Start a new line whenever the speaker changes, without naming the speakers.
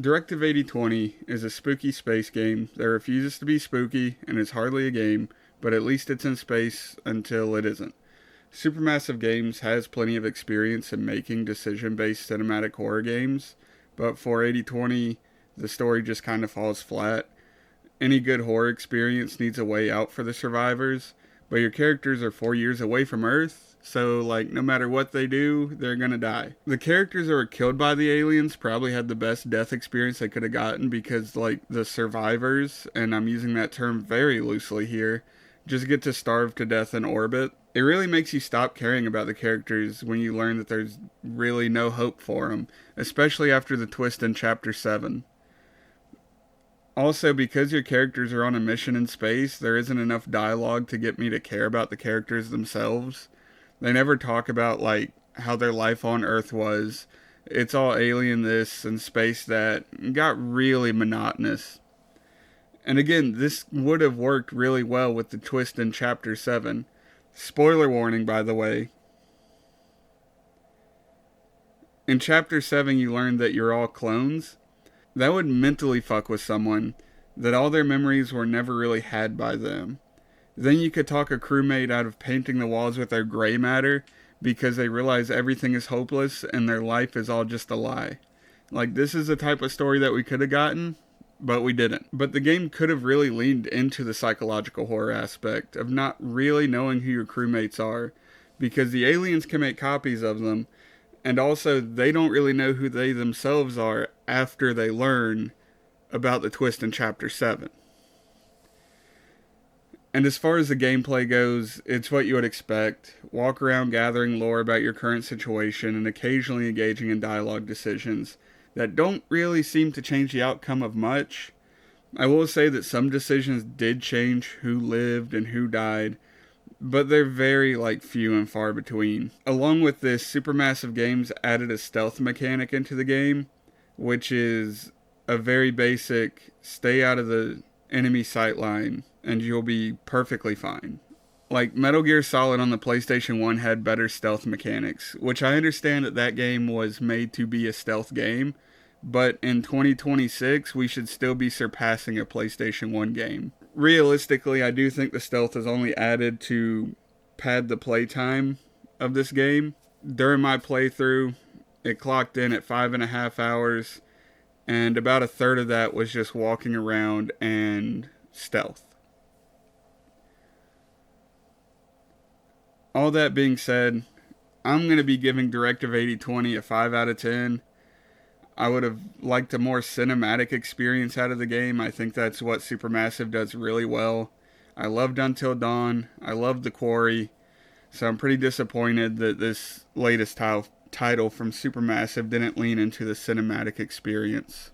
Directive 8020 is a spooky space game that refuses to be spooky and is hardly a game, but at least it's in space until it isn't. Supermassive Games has plenty of experience in making decision-based cinematic horror games, but for 8020, the story just kind of falls flat. Any good horror experience needs a way out for the survivors, but your characters are 4 years away from Earth, so like no matter what they do, they're gonna die. The characters that were killed by the aliens probably had the best death experience they could have gotten because like the survivors, and I'm using that term very loosely here, just get to starve to death in orbit. It really makes you stop caring about the characters when you learn that there's really no hope for them, especially after the twist in Chapter 7. Also, because your characters are on a mission in space, there isn't enough dialogue to get me to care about the characters themselves. They never talk about, like, how their life on Earth was. It's all alien this and space that. Got really monotonous. And again, this would have worked really well with the twist in Chapter 7. Spoiler warning, by the way. In Chapter 7, you learn that you're all clones. That would mentally fuck with someone, that all their memories were never really had by them. Then you could talk a crewmate out of painting the walls with their gray matter because they realize everything is hopeless and their life is all just a lie. Like, this is the type of story that we could have gotten, but we didn't. But the game could have really leaned into the psychological horror aspect of not really knowing who your crewmates are, because the aliens can make copies of them, and also they don't really know who they themselves are after they learn about the twist in Chapter 7. And as far as the gameplay goes, it's what you would expect. Walk around gathering lore about your current situation and occasionally engaging in dialogue decisions that don't really seem to change the outcome of much. I will say that some decisions did change who lived and who died, but they're very few and far between. Along with this, Supermassive Games added a stealth mechanic into the game, which is a very basic stay out of the enemy sightline and you'll be perfectly fine. Like, Metal Gear Solid on the PlayStation 1 had better stealth mechanics, which I understand that game was made to be a stealth game, but in 2026, we should still be surpassing a PlayStation 1 game. Realistically, I do think the stealth is only added to pad the playtime of this game. During my playthrough, it clocked in at 5.5 hours, and about a third of that was just walking around and stealth. All that being said, I'm going to be giving Directive 8020 a 5 out of 10. I would have liked a more cinematic experience out of the game. I think that's what Supermassive does really well. I loved Until Dawn. I loved The Quarry. So I'm pretty disappointed that this latest title from Supermassive didn't lean into the cinematic experience.